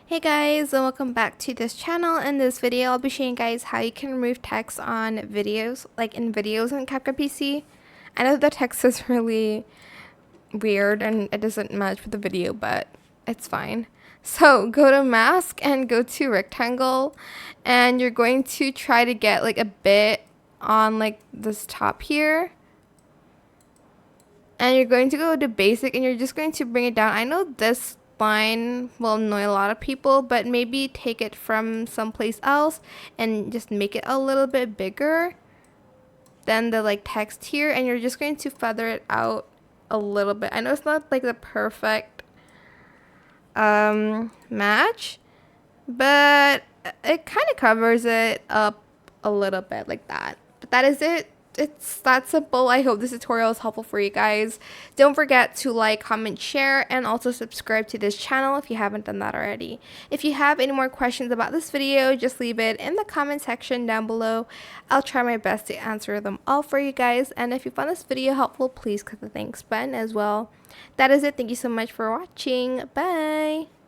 Hey guys, and welcome back to this channel. In this video, I'll be showing you guys how you can remove text on videos, like in videos in CapCut PC. I know the text is really weird and it doesn't match with the video, but it's fine. So go to mask and go to rectangle, and you're going to try to get like a bit on like this top here. And you're going to go to basic and you're just going to bring it down. I know this line will annoy a lot of people, but maybe take it from someplace else and just make it a little bit bigger than the like text here, and you're just going to feather it out a little bit. I know it's not like the perfect match, but it kind of covers it up a little bit like that. But that is it. It's that simple. I hope this tutorial is helpful for you guys. Don't forget to like, comment, share, and also subscribe to this channel if you haven't done that already. If you have any more questions about this video, just leave it in the comment section down below. I'll try my best to answer them all for you guys. And if you found this video helpful, please click the thanks button as well. That is it. Thank you so much for watching. Bye!